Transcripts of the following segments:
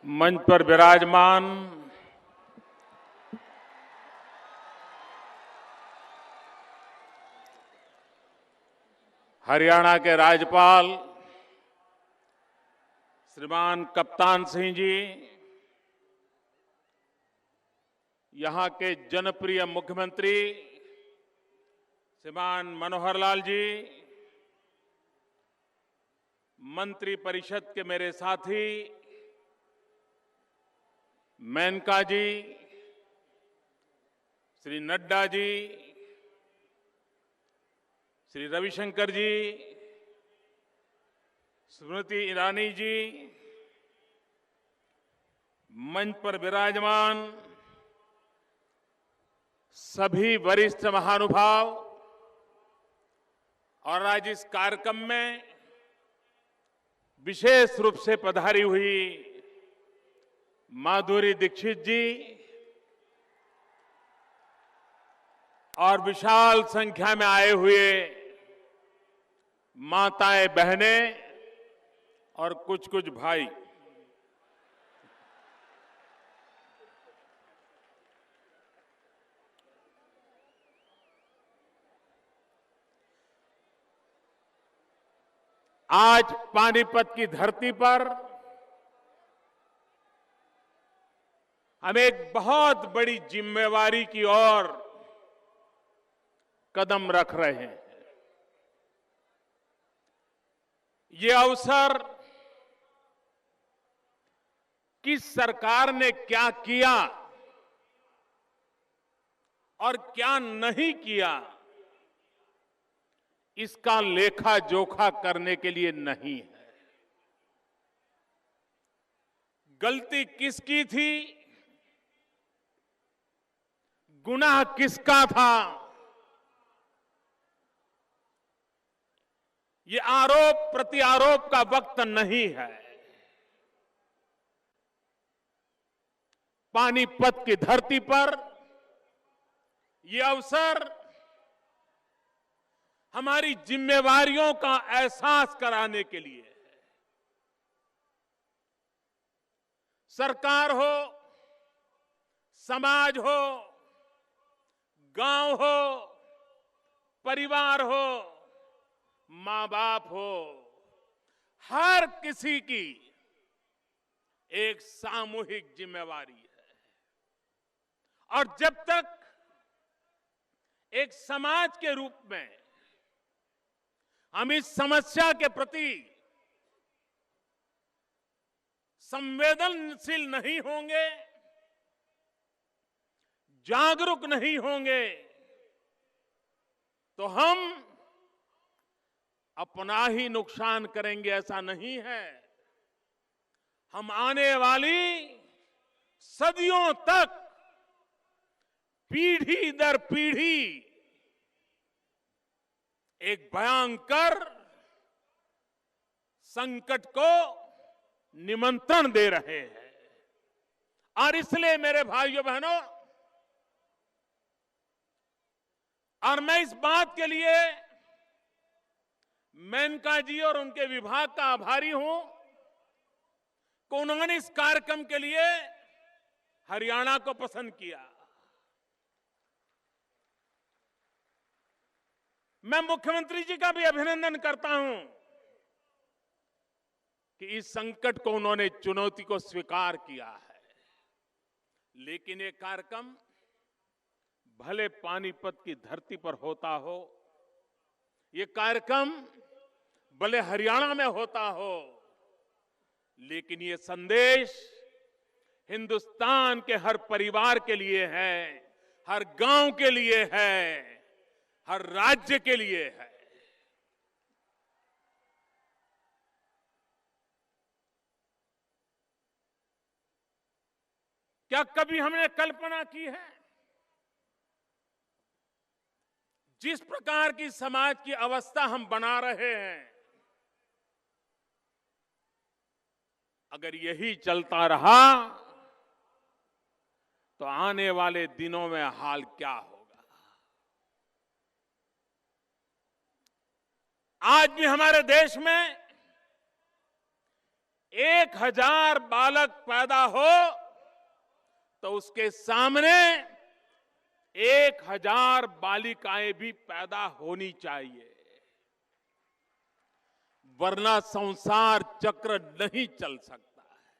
मंच पर विराजमान हरियाणा के राज्यपाल श्रीमान कप्तान सिंह जी, यहां के जनप्रिय मुख्यमंत्री श्रीमान मनोहर लाल जी, मंत्री परिषद के मेरे साथी मेनका जी, श्री नड्डा जी, श्री रविशंकर जी, स्मृति ईरानी जी, मंच पर विराजमान सभी वरिष्ठ महानुभाव और आज इस कार्यक्रम में विशेष रूप से पधारी हुई माधुरी दीक्षित जी और विशाल संख्या में आए हुए माताएं, बहनें और कुछ भाई, आज पानीपत की धरती पर हम एक बहुत बड़ी जिम्मेवारी की ओर कदम रख रहे हैं। ये अवसर किस सरकार ने क्या किया और क्या नहीं किया, इसका लेखा जोखा करने के लिए नहीं है। गलती किसकी थी, गुनाह किसका था, ये आरोप प्रत्यारोप का वक्त नहीं है। पानीपत की धरती पर यह अवसर हमारी जिम्मेवारियों का एहसास कराने के लिए है। सरकार हो, समाज हो, गांव हो, परिवार हो, मां बाप हो, हर किसी की एक सामूहिक जिम्मेवारी है। और जब तक एक समाज के रूप में हम इस समस्या के प्रति संवेदनशील नहीं होंगे, जागरूक नहीं होंगे, तो हम अपना ही नुकसान करेंगे, ऐसा नहीं है। हम आने वाली सदियों तक पीढ़ी दर पीढ़ी एक भयंकर संकट को निमंत्रण दे रहे हैं। और इसलिए मेरे भाइयों बहनों, और मैं इस बात के लिए मेनका जी और उनके विभाग का आभारी हूं कि उन्होंने इस कार्यक्रम के लिए हरियाणा को पसंद किया। मैं मुख्यमंत्री जी का भी अभिनंदन करता हूं कि इस संकट को उन्होंने चुनौती को स्वीकार किया है। लेकिन ये कार्यक्रम भले पानीपत की धरती पर होता हो, ये कार्यक्रम भले हरियाणा में होता हो, लेकिन ये संदेश हिंदुस्तान के हर परिवार के लिए है, हर गांव के लिए है, हर राज्य के लिए है। क्या कभी हमने कल्पना की है जिस प्रकार की समाज की अवस्था हम बना रहे हैं, अगर यही चलता रहा तो आने वाले दिनों में हाल क्या होगा। आज भी हमारे देश में 1000 बालक पैदा हो तो उसके सामने 1000 बालिकाएं भी पैदा होनी चाहिए, वरना संसार चक्र नहीं चल सकता है।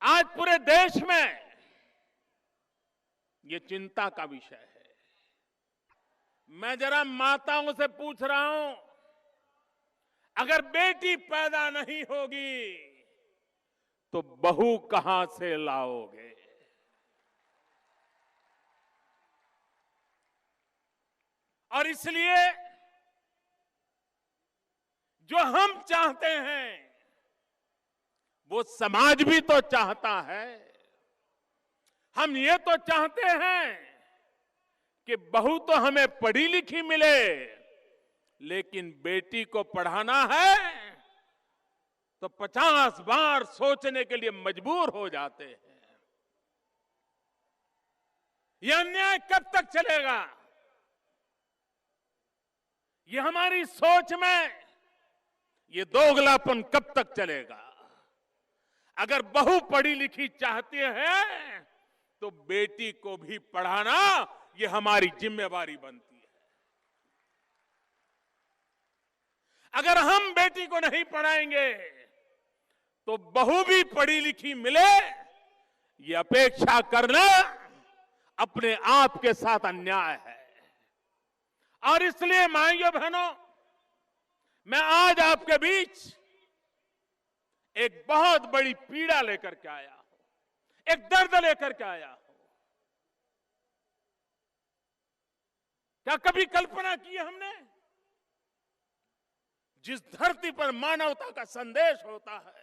आज पूरे देश में ये चिंता का विषय है। मैं जरा माताओं से पूछ रहा हूं, अगर बेटी पैदा नहीं होगी तो बहू कहां से लाओगे? और इसलिए जो हम चाहते हैं वो समाज भी तो चाहता है। हम ये तो चाहते हैं कि बहू तो हमें पढ़ी लिखी मिले, लेकिन बेटी को पढ़ाना है तो 50 बार सोचने के लिए मजबूर हो जाते हैं। यह अन्याय कब तक चलेगा? ये हमारी सोच में ये दोगलापन कब तक चलेगा? अगर बहू पढ़ी लिखी चाहती है तो बेटी को भी पढ़ाना ये हमारी जिम्मेवारी बनती है। अगर हम बेटी को नहीं पढ़ाएंगे तो बहू भी पढ़ी लिखी मिले, ये अपेक्षा करना अपने आप के साथ अन्याय है। और इसलिए माइयों बहनों, मैं आज आपके बीच एक बहुत बड़ी पीड़ा लेकर के आया हूं, एक दर्द लेकर के आया हूं। क्या कभी कल्पना की है हमने, जिस धरती पर मानवता का संदेश होता है,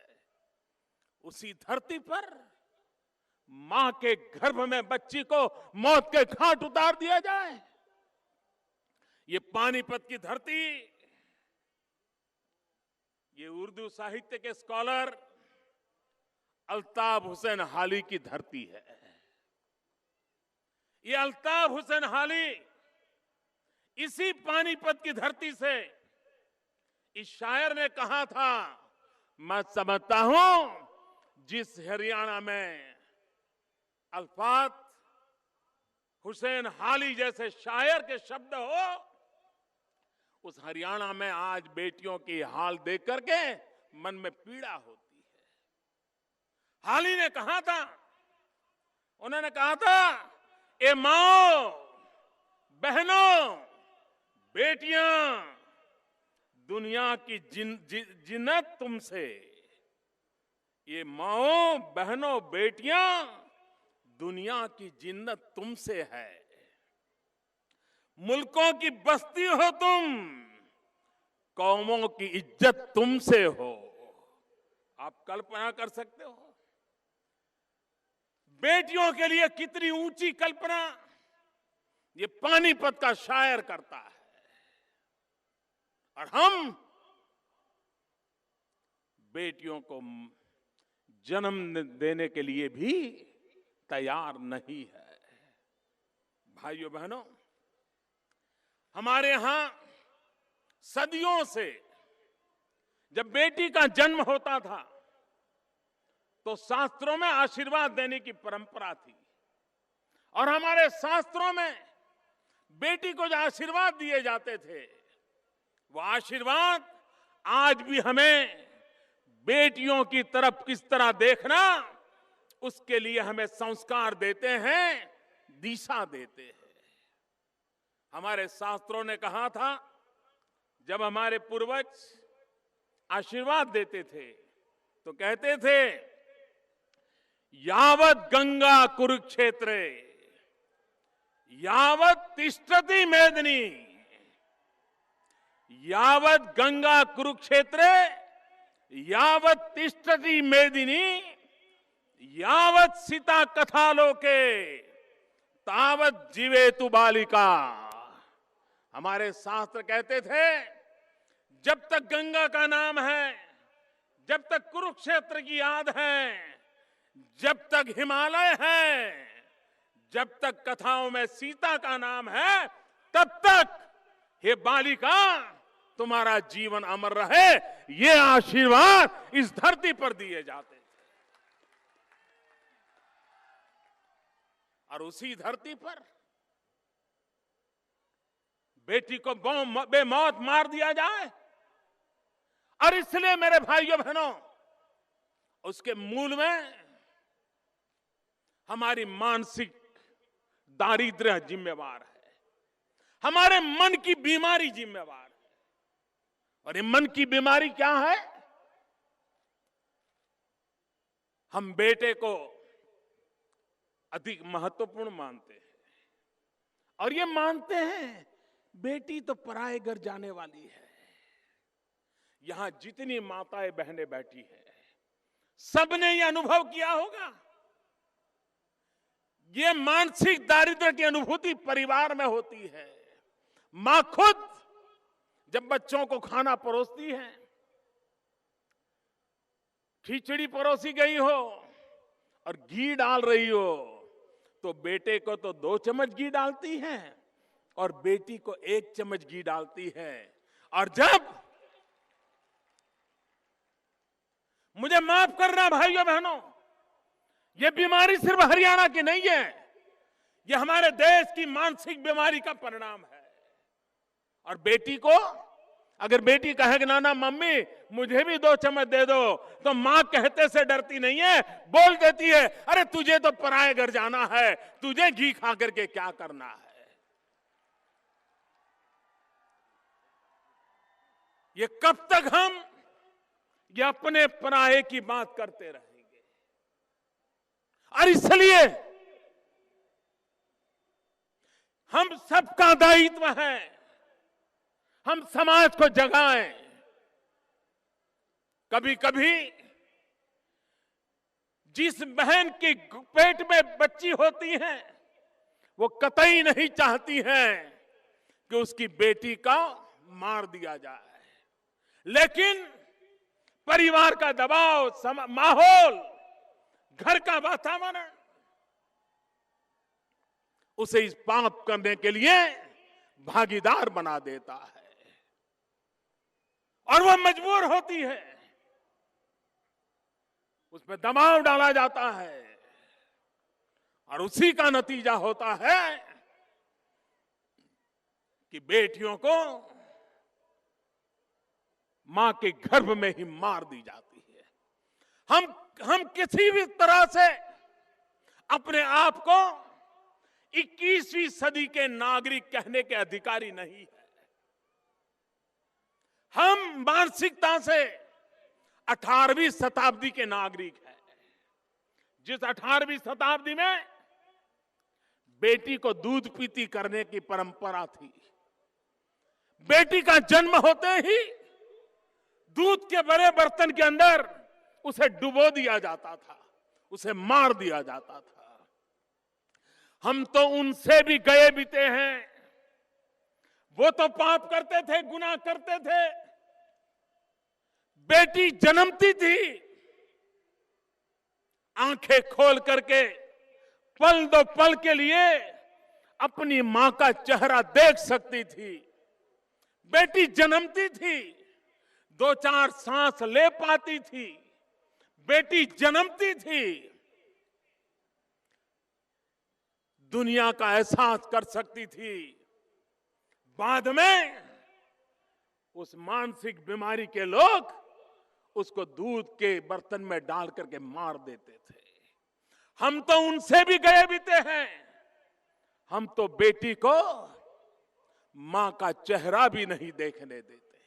उसी धरती पर मां के गर्भ में बच्ची को मौत के घाट उतार दिया जाए? ये पानीपत की धरती, ये उर्दू साहित्य के स्कॉलर अल्ताफ हुसैन हाली की धरती है। ये अल्ताफ हुसैन हाली इसी पानीपत की धरती से, इस शायर ने कहा था, मैं समझता हूं जिस हरियाणा में अल्ताफ हुसैन हाली जैसे शायर के शब्द हो, उस हरियाणा में आज बेटियों की हाल देख करके मन में पीड़ा होती है। हाली ने कहा था, उन्होंने कहा था, ए माओ बहनों बेटियां, दुनिया की जिन्नत तुमसे। ये माओ बहनों बेटियां, दुनिया की जिन्नत तुमसे है। मुल्कों की बस्ती हो तुम, कौमों की इज्जत तुमसे हो। आप कल्पना कर सकते हो बेटियों के लिए कितनी ऊंची कल्पना ये पानीपत का शायर करता है। और हम बेटियों को जन्म देने के लिए भी तैयार नहीं है। भाइयों बहनों, हमारे यहां सदियों से जब बेटी का जन्म होता था तो शास्त्रों में आशीर्वाद देने की परंपरा थी। और हमारे शास्त्रों में बेटी को जो आशीर्वाद दिए जाते थे, वो आशीर्वाद आज भी हमें बेटियों की तरफ किस तरह देखना, उसके लिए हमें संस्कार देते हैं, दिशा देते हैं। हमारे शास्त्रों ने कहा था, जब हमारे पूर्वज आशीर्वाद देते थे तो कहते थे, यावत गंगा कुरुक्षेत्रे यावत तिष्ठति मेदिनी, यावत गंगा कुरुक्षेत्रे यावत तिष्ठति मेदिनी, यावत सीता कथालोके तावत जीवेतु बालिका। हमारे शास्त्र कहते थे, जब तक गंगा का नाम है, जब तक कुरुक्षेत्र की याद है, जब तक हिमालय है, जब तक कथाओं में सीता का नाम है, तब तक हे बालिका तुम्हारा जीवन अमर रहे, ये आशीर्वाद इस धरती पर दिए जाते थे। और उसी धरती पर बेटी को बेमौत मार दिया जाए, और इसलिए मेरे भाइयों बहनों, उसके मूल में हमारी मानसिक दारिद्र्य जिम्मेवार है, हमारे मन की बीमारी जिम्मेवार है। और ये मन की बीमारी क्या है? हम बेटे को अधिक महत्वपूर्ण मानते हैं, और ये मानते हैं बेटी तो पराये घर जाने वाली है। यहां जितनी माताएं बहनें बैठी हैं, सबने ये अनुभव किया होगा। ये मानसिक दारिद्र्य की अनुभूति परिवार में होती है। मां खुद जब बच्चों को खाना परोसती है, खिचड़ी परोसी गई हो और घी डाल रही हो, तो बेटे को तो 2 चम्मच घी डालती है और बेटी को 1 चम्मच घी डालती है। और जब, मुझे माफ करना भाइयों बहनों, यह बीमारी सिर्फ हरियाणा की नहीं है, यह हमारे देश की मानसिक बीमारी का परिणाम है। और बेटी को, अगर बेटी कहे कि ना मम्मी मुझे भी 2 चम्मच दे दो, तो मां कहते से डरती नहीं है, बोल देती है, अरे तुझे तो पराये घर जाना है, तुझे घी खा करके क्या करना है। ये कब तक हम ये अपने पराये की बात करते रहेंगे? और इसलिए हम सबका दायित्व है, हम समाज को जगाएं। कभी कभी जिस बहन के पेट में बच्ची होती है, वो कतई नहीं चाहती है कि उसकी बेटी का मार दिया जाए, लेकिन परिवार का दबाव, माहौल, घर का वातावरण उसे इस पाप करने के लिए भागीदार बना देता है, और वह मजबूर होती है, उसमें दबाव डाला जाता है, और उसी का नतीजा होता है कि बेटियों को मां के गर्भ में ही मार दी जाती है। हम किसी भी तरह से अपने आप को 21वीं सदी के नागरिक कहने के अधिकारी नहीं है। हम मानसिकता से 18वीं शताब्दी के नागरिक हैं, जिस 18वीं शताब्दी में बेटी को दूध पीती करने की परंपरा थी। बेटी का जन्म होते ही दूध के बड़े बर्तन के अंदर उसे डुबो दिया जाता था, उसे मार दिया जाता था। हम तो उनसे भी गए बीते हैं, वो तो पाप करते थे, गुनाह करते थे। बेटी जन्मती थी, आंखें खोल करके पल दो पल के लिए अपनी मां का चेहरा देख सकती थी। बेटी जन्मती थी, 2-4 सांस ले पाती थी। बेटी जन्मती थी, दुनिया का एहसास कर सकती थी। बाद में उस मानसिक बीमारी के लोग उसको दूध के बर्तन में डाल करके मार देते थे। हम तो उनसे भी गए बीते हैं। हम तो बेटी को मां का चेहरा भी नहीं देखने देते,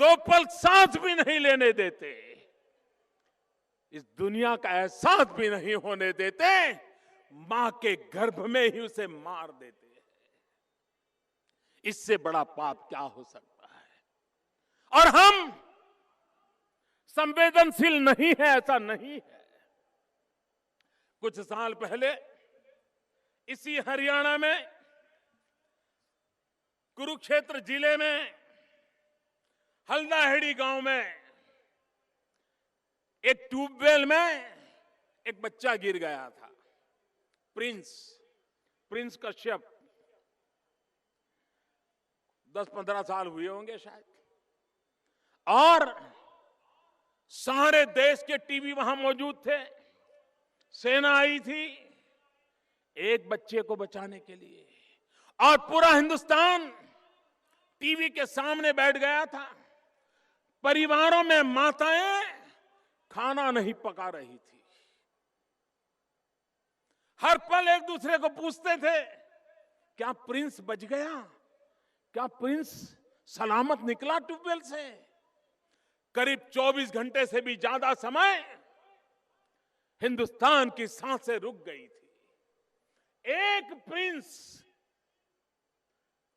2 पल सांस भी नहीं लेने देते, इस दुनिया का एहसास भी नहीं होने देते, मां के गर्भ में ही उसे मार देते हैं। इससे बड़ा पाप क्या हो सकता है? और हम संवेदनशील नहीं है, ऐसा नहीं है। कुछ साल पहले इसी हरियाणा में कुरुक्षेत्र जिले में हल्दाहेड़ी गांव में एक ट्यूबवेल में एक बच्चा गिर गया था, प्रिंस कश्यप। 10-15 साल हुए होंगे शायद, और सारे देश के टीवी वहां मौजूद थे, सेना आई थी एक बच्चे को बचाने के लिए, और पूरा हिंदुस्तान टीवी के सामने बैठ गया था। परिवारों में माताएं खाना नहीं पका रही थी, हर पल एक दूसरे को पूछते थे, क्या प्रिंस बच गया, क्या प्रिंस सलामत निकला ट्यूबवेल से। करीब 24 घंटे से भी ज्यादा समय हिंदुस्तान की सांसें रुक गई थी। एक प्रिंस,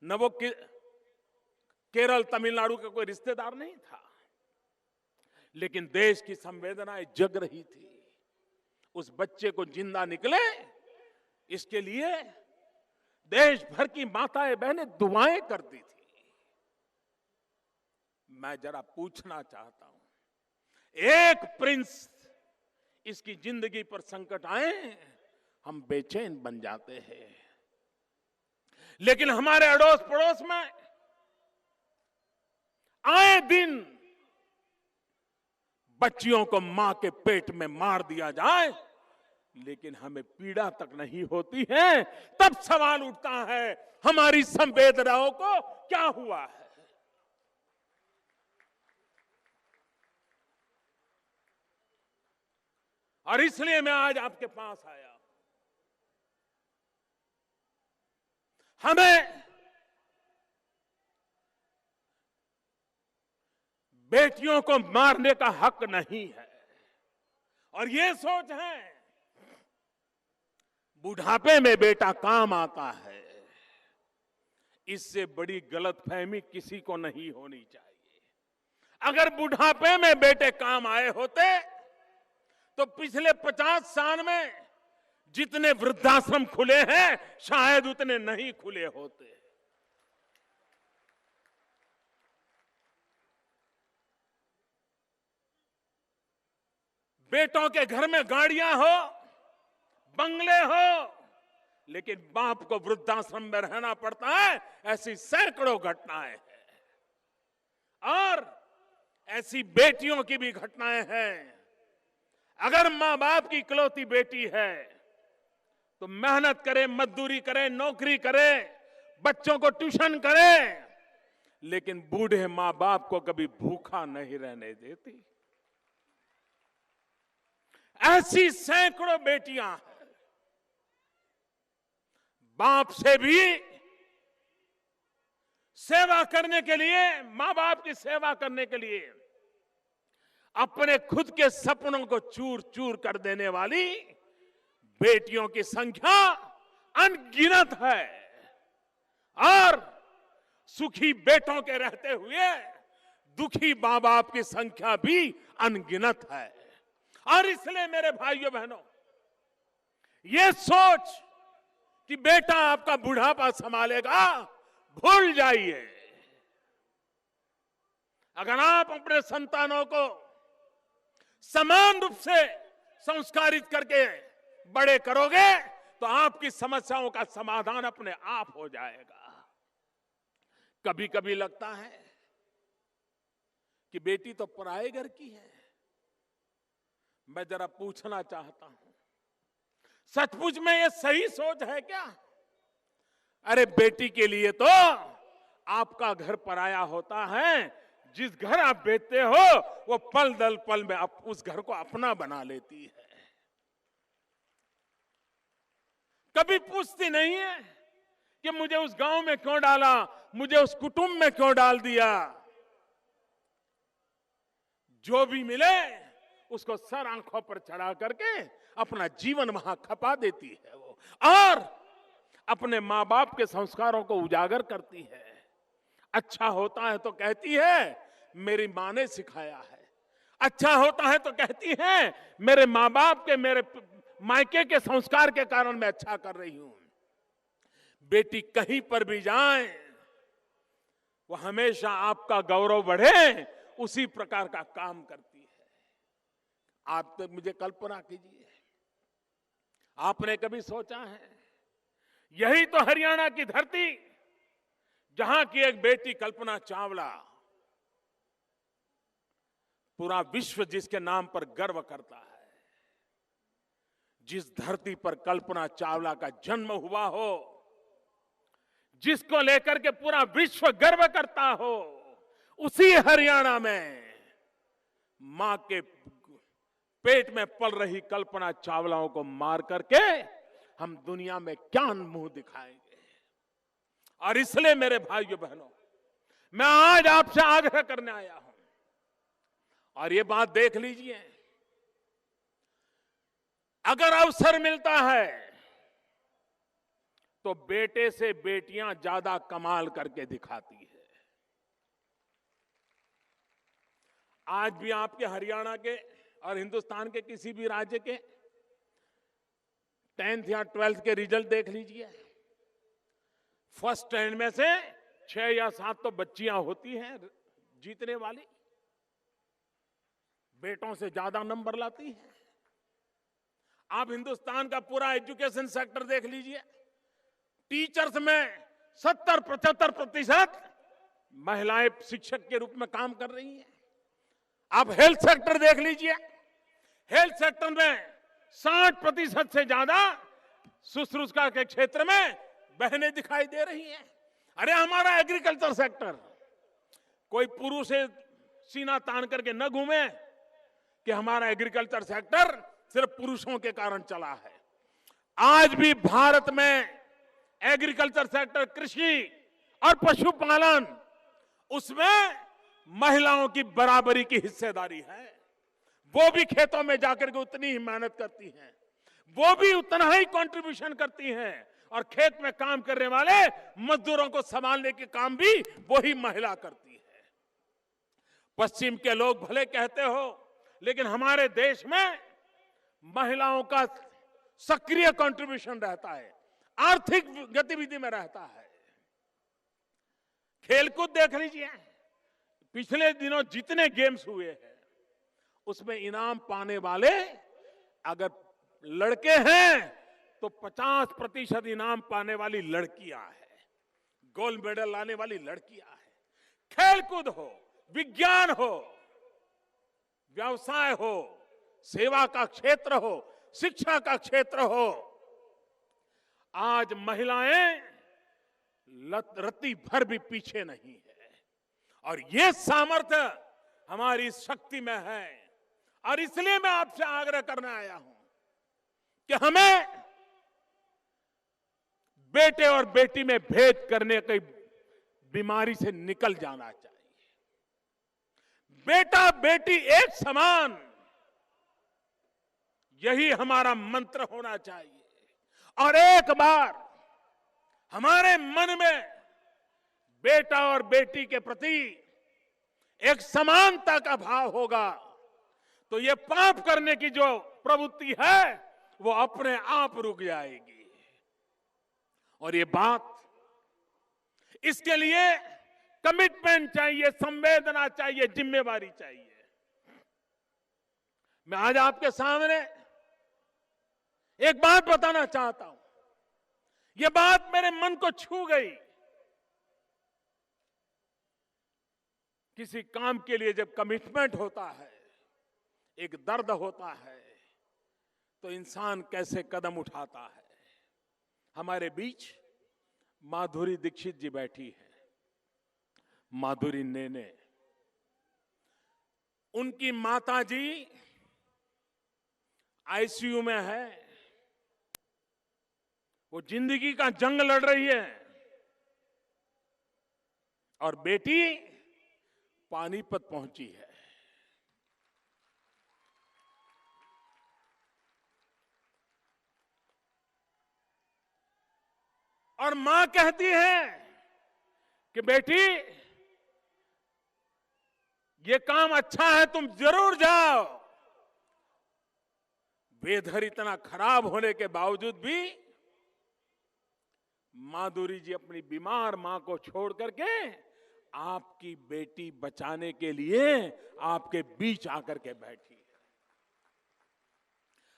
न वो केरल तमिलनाडु का कोई रिश्तेदार नहीं था, लेकिन देश की संवेदनाएं जग रही थी। उस बच्चे को जिंदा निकले, इसके लिए देश भर की माताएं बहनें दुआएं करती थी। मैं जरा पूछना चाहता हूं, एक प्रिंस, इसकी जिंदगी पर संकट आए, हम बेचैन बन जाते हैं। लेकिन हमारे अड़ोस पड़ोस में आए दिन बच्चियों को मां के पेट में मार दिया जाए, लेकिन हमें पीड़ा तक नहीं होती है। तब सवाल उठता है, हमारी संवेदनाओं को क्या हुआ है। और इसलिए मैं आज आपके पास आया। हमें बेटियों को मारने का हक नहीं है, और ये सोच है बुढ़ापे में बेटा काम आता है, इससे बड़ी गलतफहमी किसी को नहीं होनी चाहिए। अगर बुढ़ापे में बेटे काम आए होते तो पिछले 50 साल में जितने वृद्धाश्रम खुले हैं शायद उतने नहीं खुले होते। बेटों के घर में गाड़ियां हो, बंगले हो, लेकिन बाप को वृद्धाश्रम में रहना पड़ता है, ऐसी सैकड़ों घटनाएं हैं। और ऐसी बेटियों की भी घटनाएं हैं। अगर मां बाप की इकलौती बेटी है तो मेहनत करे, मजदूरी करे, नौकरी करे, बच्चों को ट्यूशन करे, लेकिन बूढ़े मां बाप को कभी भूखा नहीं रहने देती। ऐसी सैकड़ों बेटियां हैं। बाप से भी सेवा करने के लिए, मां बाप की सेवा करने के लिए अपने खुद के सपनों को चूर चूर कर देने वाली बेटियों की संख्या अनगिनत है, और सुखी बेटों के रहते हुए दुखी मां बाप की संख्या भी अनगिनत है। और इसलिए मेरे भाइयों बहनों, ये सोच कि बेटा आपका बुढ़ापा संभालेगा, भूल जाइए। अगर आप अपने संतानों को समान रूप से संस्कारित करके बड़े करोगे तो आपकी समस्याओं का समाधान अपने आप हो जाएगा। कभी कभी लगता है कि बेटी तो पराये घर की है। मैं जरा पूछना चाहता हूं, सचमुच में ये सही सोच है क्या? अरे बेटी के लिए तो आपका घर पराया होता है। जिस घर आप बेचते हो वो पल दल पल में आप उस घर को अपना बना लेती है। कभी पूछती नहीं है कि मुझे उस गांव में क्यों डाला, मुझे उस कुटुंब में क्यों डाल दिया। जो भी मिले उसको सर आंखों पर चढ़ा करके अपना जीवन वहां खपा देती है वो, और अपने मां बाप के संस्कारों को उजागर करती है। अच्छा होता है तो कहती है मेरी मां ने सिखाया है, अच्छा होता है तो कहती है मेरे मां बाप के, मेरे मायके के संस्कार के कारण मैं अच्छा कर रही हूं। बेटी कहीं पर भी जाए वो हमेशा आपका गौरव बढ़े उसी प्रकार का काम करती है। आप तो मुझे कल्पना कीजिए, आपने कभी सोचा है यही तो हरियाणा की धरती जहां की एक बेटी कल्पना चावला, पूरा विश्व जिसके नाम पर गर्व करता है, जिस धरती पर कल्पना चावला का जन्म हुआ हो, जिसको लेकर के पूरा विश्व गर्व करता हो, उसी हरियाणा में मां के पेट में पल रही कल्पना चावलाओं को मार करके हम दुनिया में क्या मुंह दिखाएंगे। और इसलिए मेरे भाइयों बहनों, मैं आज आपसे आग्रह करने आया हूं, और ये बात देख लीजिए, अगर अवसर मिलता है तो बेटे से बेटियां ज्यादा कमाल करके दिखाती है। आज भी आपके हरियाणा के और हिंदुस्तान के किसी भी राज्य के 10th या 12th के रिजल्ट देख लीजिए, फर्स्ट 10 में से 6 या 7 तो बच्चियां होती हैं जीतने वाली, बेटों से ज्यादा नंबर लाती हैं। आप हिंदुस्तान का पूरा एजुकेशन सेक्टर देख लीजिए, टीचर्स में 70-75% महिलाएं शिक्षक के रूप में काम कर रही हैं। आप हेल्थ सेक्टर देख लीजिए, हेल्थ सेक्टर में 60% से ज्यादा शुश्रूषा के क्षेत्र में बहनें दिखाई दे रही हैं। अरे हमारा एग्रीकल्चर सेक्टर, कोई पुरुष से सीना तान करके न घूमे कि हमारा एग्रीकल्चर सेक्टर सिर्फ पुरुषों के कारण चला है। आज भी भारत में एग्रीकल्चर सेक्टर, कृषि और पशुपालन, उसमें महिलाओं की बराबरी की हिस्सेदारी है। वो भी खेतों में जाकर के उतनी ही मेहनत करती हैं, वो भी उतना ही कंट्रीब्यूशन करती हैं, और खेत में काम करने वाले मजदूरों को संभालने के काम भी वही महिला करती है। पश्चिम के लोग भले कहते हो, लेकिन हमारे देश में महिलाओं का सक्रिय कंट्रीब्यूशन रहता है, आर्थिक गतिविधि में रहता है। खेलकूद देख लीजिए, पिछले दिनों जितने गेम्स हुए हैं उसमें इनाम पाने वाले अगर लड़के हैं तो 50% इनाम पाने वाली लड़कियां हैं, गोल्ड मेडल लाने वाली लड़कियां हैं। खेलकूद हो, विज्ञान हो, व्यवसाय हो, सेवा का क्षेत्र हो, शिक्षा का क्षेत्र हो, आज महिलाएं रत्ती भर भी पीछे नहीं है। और ये सामर्थ्य हमारी शक्ति में है, और इसलिए मैं आपसे आग्रह करने आया हूं कि हमें बेटे और बेटी में भेद करने की बीमारी से निकल जाना चाहिए। बेटा बेटी एक समान, यही हमारा मंत्र होना चाहिए। और एक बार हमारे मन में बेटा और बेटी के प्रति एक समानता का भाव होगा तो ये पाप करने की जो प्रवृत्ति है वो अपने आप रुक जाएगी। और ये बात, इसके लिए कमिटमेंट चाहिए, संवेदना चाहिए, जिम्मेवारी चाहिए। मैं आज आपके सामने एक बात बताना चाहता हूं, यह बात मेरे मन को छू गई। किसी काम के लिए जब कमिटमेंट होता है, एक दर्द होता है, तो इंसान कैसे कदम उठाता है। हमारे बीच माधुरी दीक्षित जी बैठी है, माधुरी नेने। उनकी माता जी आईसीयू में है, वो जिंदगी का जंग लड़ रही है, और बेटी पानीपत पहुंची है। और मां कहती है कि बेटी ये काम अच्छा है, तुम जरूर जाओ। वेदर इतना खराब होने के बावजूद भी माधुरी जी अपनी बीमार मां को छोड़ करके आपकी बेटी बचाने के लिए आपके बीच आकर के बैठी।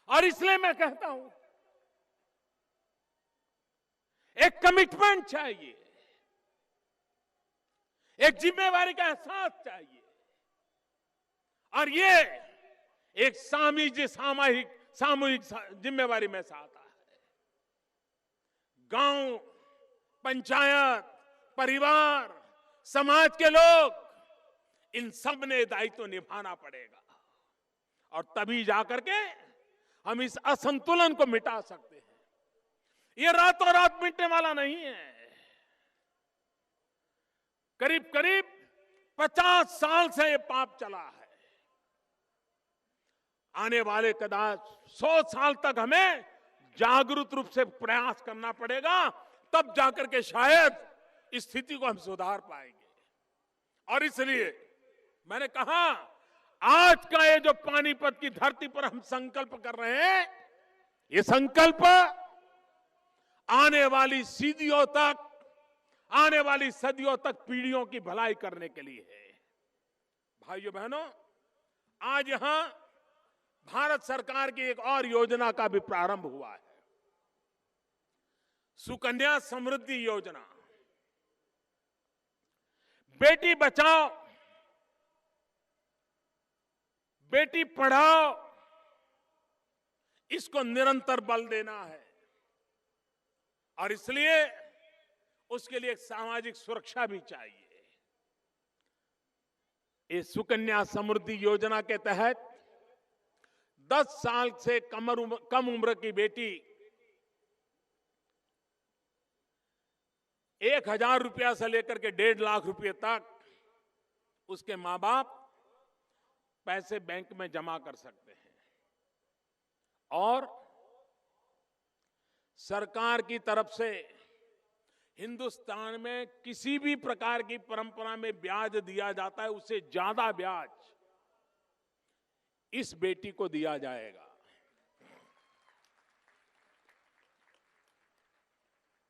और इसलिए मैं कहता हूं, एक कमिटमेंट चाहिए। एक जिम्मेवारी का एहसास चाहिए। और ये एक सामूहिक जिम्मेवारी में से आता है। गांव, पंचायत, परिवार, समाज के लोग, इन सब ने दायित्व निभाना पड़ेगा और तभी जाकर के हम इस असंतुलन को मिटा सकते हैं। ये रातों रात मिटने वाला नहीं है। करीब करीब 50 साल से ये पाप चला है। आने वाले कदाच 100 साल तक हमें जागरूक रूप से प्रयास करना पड़ेगा, तब जाकर के शायद इस स्थिति को हम सुधार पाएंगे। और इसलिए मैंने कहा, आज का ये जो पानीपत की धरती पर हम संकल्प कर रहे हैं, ये संकल्प आने वाली सदियों तक पीढ़ियों की भलाई करने के लिए है। भाइयों बहनों, आज यहां भारत सरकार की एक और योजना का भी प्रारंभ हुआ है, सुकन्या समृद्धि योजना। बेटी बचाओ, बेटी पढ़ाओ, इसको निरंतर बल देना है। और इसलिए उसके लिए एक सामाजिक सुरक्षा भी चाहिए। इस सुकन्या समृद्धि योजना के तहत 10 साल से कम उम्र की बेटी 1,000 रुपया से लेकर के 1.5 लाख रुपए तक उसके मां बाप पैसे बैंक में जमा कर सकते हैं। और सरकार की तरफ से हिंदुस्तान में किसी भी प्रकार की परंपरा में ब्याज दिया जाता है, उससे ज्यादा ब्याज इस बेटी को दिया जाएगा।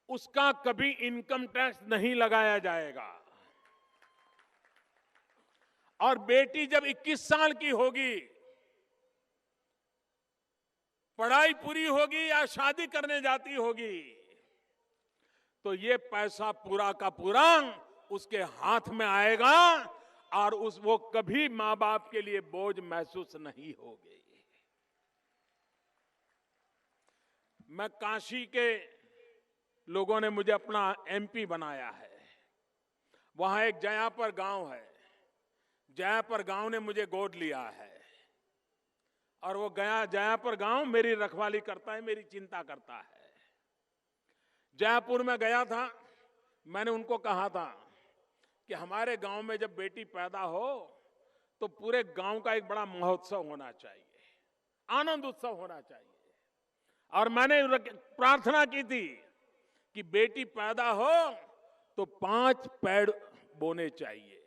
उसका कभी इनकम टैक्स नहीं लगाया जाएगा। और बेटी जब 21 साल की होगी, पढ़ाई पूरी होगी या शादी करने जाती होगी, तो ये पैसा पूरा का पूरा उसके हाथ में आएगा और वो कभी मां बाप के लिए बोझ महसूस नहीं होगी। मैं काशी के लोगों ने मुझे अपना एमपी बनाया है। वहां एक जयापर गांव है। जयापर गांव ने मुझे गोद लिया है और वो जयापर गांव मेरी रखवाली करता है, मेरी चिंता करता है। जयपुर में गया था, मैंने उनको कहा था कि हमारे गांव में जब बेटी पैदा हो तो पूरे गांव का एक बड़ा महोत्सव होना चाहिए, आनंद उत्सव होना चाहिए। और मैंने प्रार्थना की थी कि बेटी पैदा हो तो 5 पेड़ बोने चाहिए।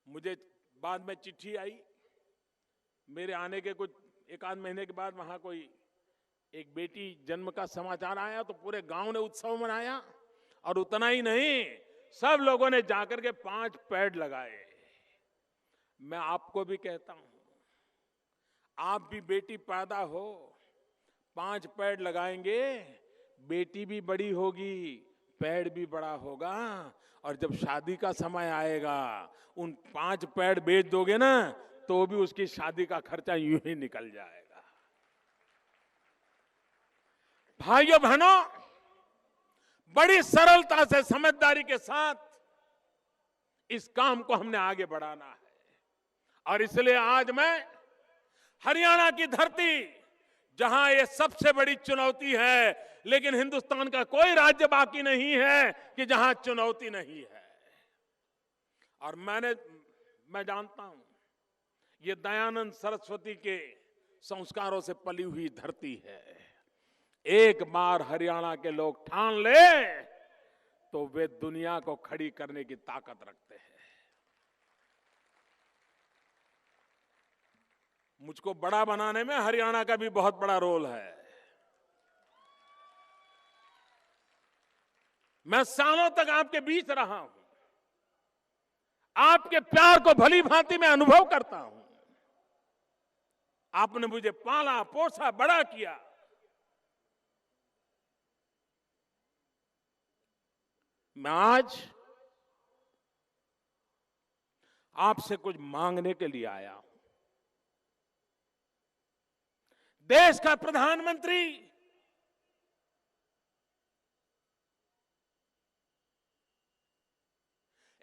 मुझे बाद में चिट्ठी आई, मेरे आने के कुछ 1 आध महीने के बाद वहां कोई एक बेटी जन्म का समाचार आया तो पूरे गांव ने उत्सव मनाया। और उतना ही नहीं, सब लोगों ने जाकर के 5 पेड़ लगाए। मैं आपको भी कहता हूं, आप भी बेटी पैदा हो 5 पेड़ लगाएंगे, बेटी भी बड़ी होगी, पेड़ भी बड़ा होगा। और जब शादी का समय आएगा, उन 5 पेड़ बेच दोगे ना, तो भी उसकी शादी का खर्चा यूं ही निकल जाएगा। भाइयों बहनों, बड़ी सरलता से, समझदारी के साथ इस काम को हमने आगे बढ़ाना है। और इसलिए आज मैं हरियाणा की धरती, जहां ये सबसे बड़ी चुनौती है, लेकिन हिंदुस्तान का कोई राज्य बाकी नहीं है कि जहां चुनौती नहीं है। और मैं जानता हूं, ये दयानंद सरस्वती के संस्कारों से पली हुई धरती है। एक बार हरियाणा के लोग ठान ले तो वे दुनिया को खड़ी करने की ताकत रखते हैं। मुझको बड़ा बनाने में हरियाणा का भी बहुत बड़ा रोल है। मैं सालों तक आपके बीच रहा हूं, आपके प्यार को भली भांति मैं अनुभव करता हूं। आपने मुझे पाला, पोसा, बड़ा किया। मैं आज आपसे कुछ मांगने के लिए आया हूं। देश का प्रधानमंत्री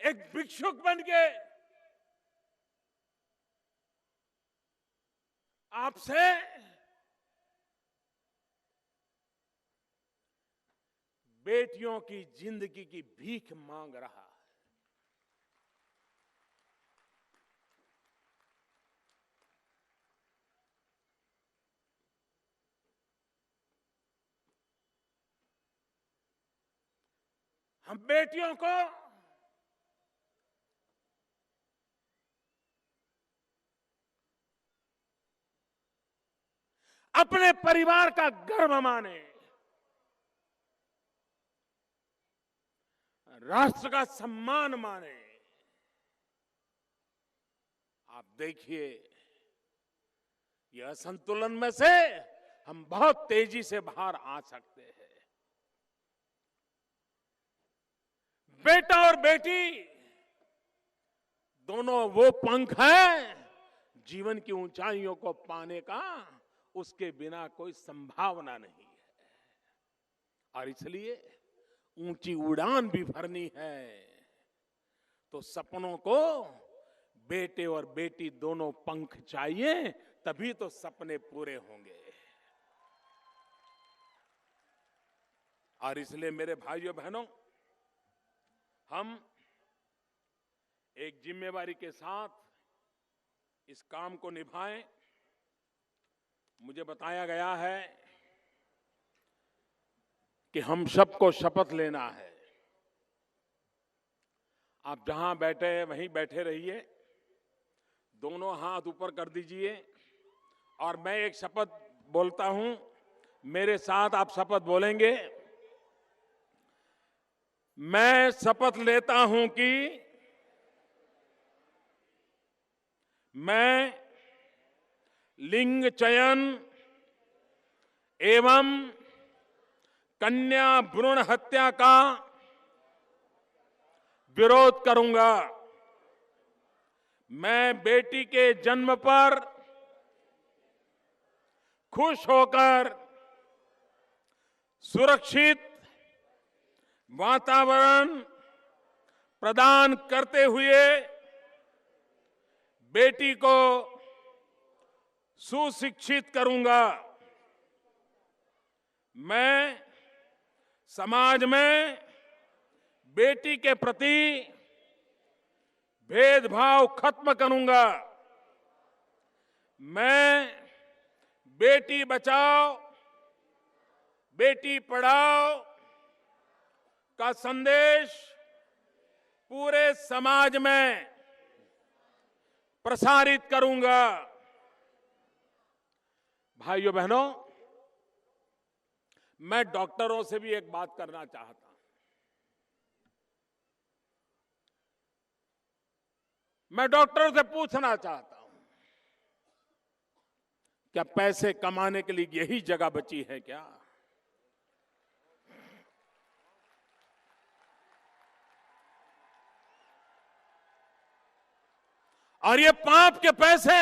एक भिक्षुक बन के आपसे बेटियों की जिंदगी की भीख मांग रहा है। हम बेटियों को अपने परिवार का गर्व माने, राष्ट्र का सम्मान माने। आप देखिए, यह असंतुलन में से हम बहुत तेजी से बाहर आ सकते हैं। बेटा और बेटी दोनों वो पंख हैं जीवन की ऊंचाइयों को पाने का, उसके बिना कोई संभावना नहीं है। और इसलिए ऊंची उड़ान भी भरनी है तो सपनों को बेटे और बेटी दोनों पंख चाहिए, तभी तो सपने पूरे होंगे। और इसलिए मेरे भाइयों बहनों, हम एक जिम्मेवारी के साथ इस काम को निभाएं। मुझे बताया गया है कि हम सबको शपथ लेना है। आप जहां बैठे हैं वहीं बैठे रहिए, दोनों हाथ ऊपर कर दीजिए और मैं एक शपथ बोलता हूं, मेरे साथ आप शपथ बोलेंगे। मैं शपथ लेता हूं कि मैं लिंग चयन एवं कन्या भ्रूण हत्या का विरोध करूंगा। मैं बेटी के जन्म पर खुश होकर सुरक्षित वातावरण प्रदान करते हुए बेटी को सुशिक्षित करूंगा। मैं समाज में बेटी के प्रति भेदभाव खत्म करूंगा। मैं बेटी बचाओ बेटी पढ़ाओ का संदेश पूरे समाज में प्रसारित करूंगा। भाइयों बहनों, मैं डॉक्टरों से भी एक बात करना चाहता हूं। मैं डॉक्टरों से पूछना चाहता हूं, क्या पैसे कमाने के लिए यही जगह बची है क्या? और ये पाप के पैसे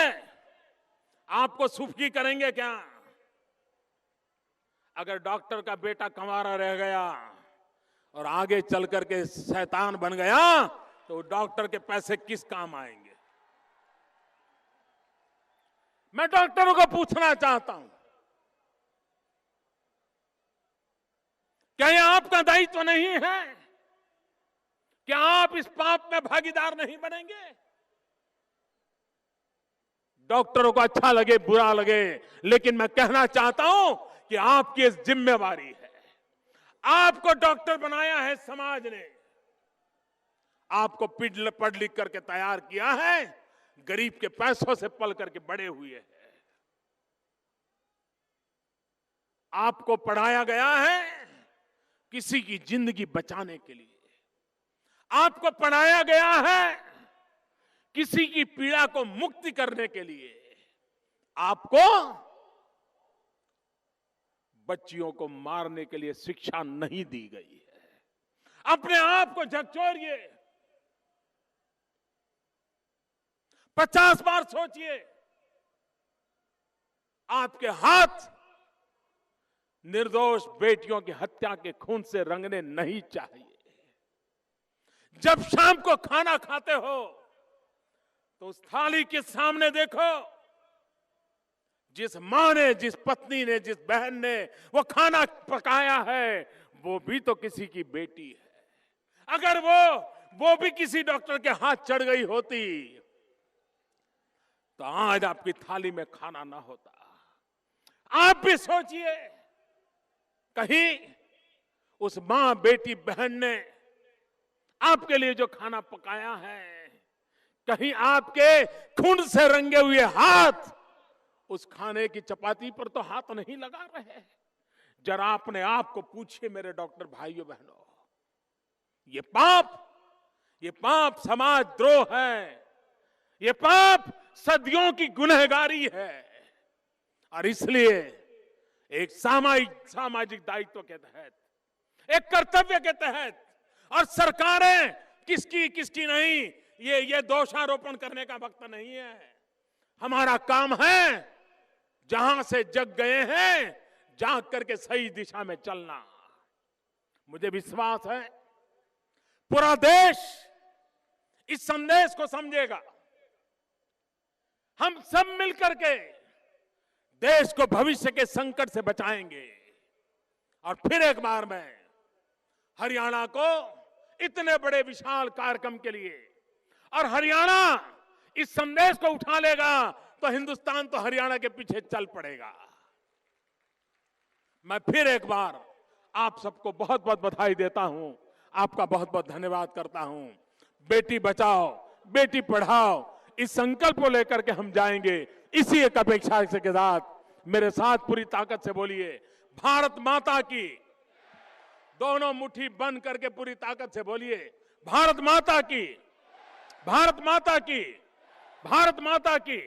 आपको सुखी करेंगे क्या? अगर डॉक्टर का बेटा कमारा रह गया और आगे चल करके शैतान बन गया तो डॉक्टर के पैसे किस काम आएंगे? मैं डॉक्टरों को पूछना चाहता हूं, क्या यह आपका दायित्व नहीं है? क्या आप इस पाप में भागीदार नहीं बनेंगे? डॉक्टरों को अच्छा लगे बुरा लगे, लेकिन मैं कहना चाहता हूं कि आपकी इस जिम्मेवारी है। आपको डॉक्टर बनाया है समाज ने, आपको पढ़ लिख करके तैयार किया है, गरीब के पैसों से पल करके बड़े हुए हैं। आपको पढ़ाया गया है किसी की जिंदगी बचाने के लिए। आपको पढ़ाया गया है किसी की पीड़ा को मुक्ति करने के लिए। आपको बच्चियों को मारने के लिए शिक्षा नहीं दी गई है। अपने आप को झकझोरिए। 50 बार सोचिए, आपके हाथ निर्दोष बेटियों की हत्या के खून से रंगने नहीं चाहिए। जब शाम को खाना खाते हो तो उस थाली के सामने देखो, जिस मां ने, जिस पत्नी ने, जिस बहन ने वो खाना पकाया है, वो भी तो किसी की बेटी है। अगर वो भी किसी डॉक्टर के हाथ चढ़ गई होती तो आज आपकी थाली में खाना ना होता। आप भी सोचिए, कहीं उस मां, बेटी, बहन ने आपके लिए जो खाना पकाया है, कहीं आपके खून से रंगे हुए हाथ उस खाने की चपाती पर तो हाथ नहीं लगा रहे। जरा अपने आप को पूछिए मेरे डॉक्टर भाइयों बहनों, ये पाप समाज द्रोह है, ये पाप सदियों की गुनहगारी है। और इसलिए एक सामाजिक दायित्व के तहत, एक कर्तव्य के तहत, और सरकारें किसकी नहीं, ये दोषारोपण करने का वक्त नहीं है। हमारा काम है जहां से जग गए हैं जाग करके सही दिशा में चलना। मुझे विश्वास है पूरा देश इस संदेश को समझेगा। हम सब मिलकर के देश को भविष्य के संकट से बचाएंगे। और फिर एक बार मैं हरियाणा को इतने बड़े विशाल कार्यक्रम के लिए, और हरियाणा इस संदेश को उठा लेगा तो हिंदुस्तान तो हरियाणा के पीछे चल पड़ेगा। मैं फिर एक बार आप सबको बहुत बहुत बधाई देता हूं, आपका बहुत बहुत धन्यवाद करता हूं। बेटी बचाओ, बेटी पढ़ाओ, इस संकल्प को लेकर के हम जाएंगे। इसी एक अपेक्षा के साथ मेरे साथ पूरी ताकत से बोलिए, भारत माता की। दोनों मुट्ठी बंद करके पूरी ताकत से बोलिए, भारत माता की, भारत माता की, भारत माता की।